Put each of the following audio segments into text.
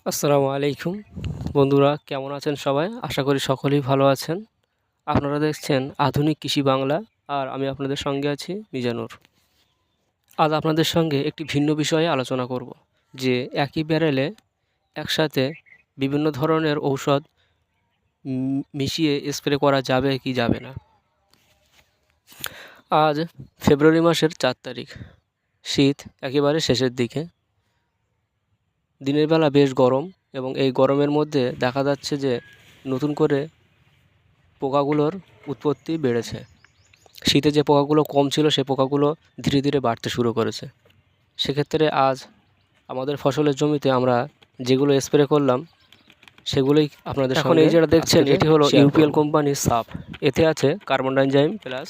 আসসালামু আলাইকুম বন্ধুরা, কেমন আছেন সবাই? আশা করি সকলেই ভালো আছেন। আপনারা দেখছেন আধুনিক কৃষি বাংলা, আর আমি আপনাদের সঙ্গে আছি মিজানুর। আজ আপনাদের সঙ্গে একটি ভিন্ন বিষয়ে আলোচনা করব, যে একই ব্যারেলে একসাথে বিভিন্ন ধরনের ঔষধ মিশিয়ে স্প্রে করা যাবে কি যাবে না। আজ ফেব্রুয়ারি মাসের 4 তারিখ, শীত একেবারে শেষের দিকে। দিনের বেলা বেশ গরম, এবং এই গরমের মধ্যে দেখা যাচ্ছে যে নতুন করে পোকাগুলোর উৎপত্তি বেড়েছে। শীতে যে পোকাগুলো কম ছিল সে পোকাগুলো ধীরে ধীরে বাড়তে শুরু করেছে। সেক্ষেত্রে আজ আমাদের ফসলের জমিতে আমরা যেগুলো স্প্রে করলাম সেগুলোই আপনাদের এখন এই যেটা দেখছেন এটি হলো ইউপিএল কোম্পানির সাপ। এতে আছে কার্বনডাইনজাইম প্লাস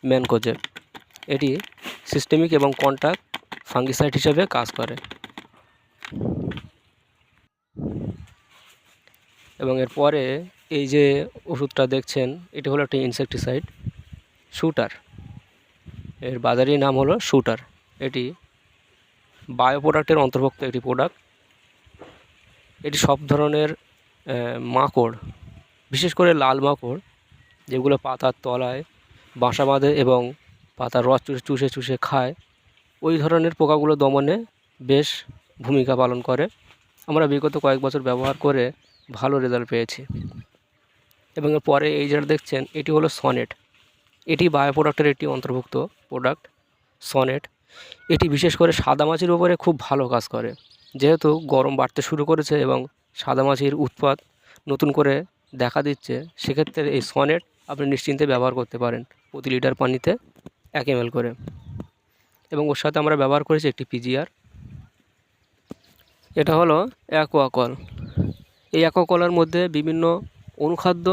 ম্যানকোজেব। এটি সিস্টেমিক এবং কন্টাক্ট ফাঙ্গিসাইড হিসেবে কাজ করে, এবং এরপরে এই যে ওষুধটা দেখছেন এটি হলো একটি ইনসেকটিসাইড, শুটার। এর বাজারি নাম হলো শুটার। এটি বায়ো প্রোডাক্টের অন্তর্ভুক্ত একটি প্রোডাক্ট। এটি সব ধরনের মাকড়, বিশেষ করে লাল মাকড় যেগুলো পাতার তলায় বাসা বাঁধে এবং পাতার রস চুষে চুষে খায়, ওই ধরনের পোকাগুলো দমনে বেশ ভূমিকা পালন করে। আমরা বিগত কয়েক বছর ব্যবহার করে ভালো রেজাল্ট পেয়েছি। এবং পরে এই যেটা দেখছেন এটি হলো সনেট। এটি বায়ো প্রোডাক্টের একটি অন্তর্ভুক্ত প্রোডাক্ট, সনেট। এটি বিশেষ করে সাদামাছির উপরে খুব ভালো কাজ করে। যেহেতু গরম বাড়তে শুরু করেছে এবং সাদামাছির উৎপাত নতুন করে দেখা দিচ্ছে, সেক্ষেত্রে এই সনেট আপনি নিশ্চিন্তে ব্যবহার করতে পারেন প্রতি লিটার পানিতে 1 ml করে। এবং ওর সাথে আমরা ব্যবহার করেছি একটি পিজিআর। এটা হলো অ্যাকোয়াকল। এই অ্যাকোয়াকলের মধ্যে বিভিন্ন অনুখাদ্য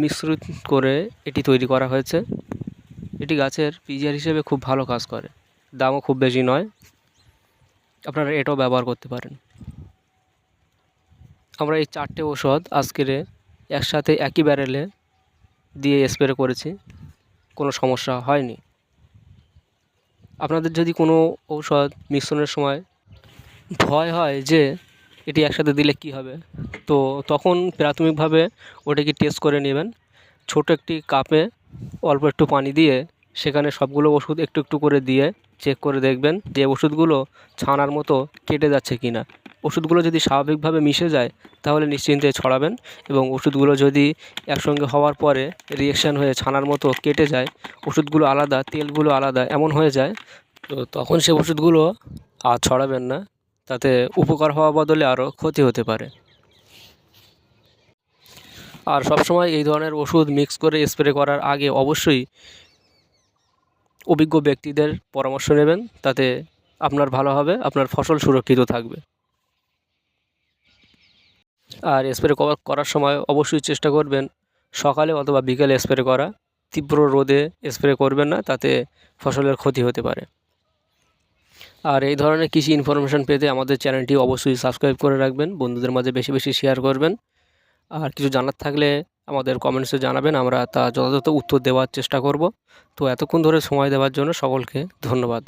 মিশ্রিত করে এটি তৈরি করা হয়েছে। এটি গাছের পিজিআর হিসেবে খুব ভালো কাজ করে, দামও খুব বেশি নয়, আপনারা এটাও ব্যবহার করতে পারেন। আমরা এই 4টে ঔষধ আজকের একসাথে একই ব্যারেলে দিয়ে স্প্রে করেছি, কোনো সমস্যা হয়নি। আপনাদের যদি কোনো ঔষধ মিশ্রণের সময় ভয় হয় যে এটি একসাথে দিলে কি হবে, তো তখন প্রাথমিকভাবে ওটাকে টেস্ট করে নেবেন। ছোট একটি কাপে অল্প একটু পানি দিয়ে সেখানে সবগুলো ওষুধ একটু একটু করে দিয়ে চেক করে দেখবেন যে ওষুধগুলো ছানার মতো কেটে যাচ্ছে কি না। ওষুধগুলো যদি স্বাভাবিকভাবে মিশে যায় তাহলে নিশ্চিন্তে ছড়াবেন, এবং ওষুধগুলো যদি একসঙ্গে হওয়ার পরে রিঅ্যাকশান হয়ে ছানার মতো কেটে যায়, ওষুধগুলো আলাদা তেলগুলো আলাদা এমন হয়ে যায়, তো তখন সে ওষুধগুলো আর ছড়াবেন না। তাতে উপকার হওয়া বদলে আরও ক্ষতি হতে পারে। আর সবসময় এই ধরনের ওষুধ মিক্স করে স্প্রে করার আগে অবশ্যই অভিজ্ঞ ব্যক্তিদের পরামর্শ নেবেন, তাতে আপনার ভালো হবে, আপনার ফসল সুরক্ষিত থাকবে। আর স্প্রে করার সময় অবশ্যই চেষ্টা করবেন সকালে অথবা বিকেলে স্প্রে করা। তীব্র রোদে স্প্রে করবেন না, তাতে ফসলের ক্ষতি হতে পারে। আর এই ধরনের কৃষি ইনফরমেশান পেতে আমাদের চ্যানেলটি অবশ্যই সাবস্ক্রাইব করে রাখবেন, বন্ধুদের মাঝে বেশি বেশি শেয়ার করবেন। আর কিছু জানার থাকলে আমাদের কমেন্টসে জানাবেন, আমরা তা যথাযথ উত্তর দেওয়ার চেষ্টা করব। তো এতক্ষণ ধরে সময় দেওয়ার জন্য সকলকে ধন্যবাদ।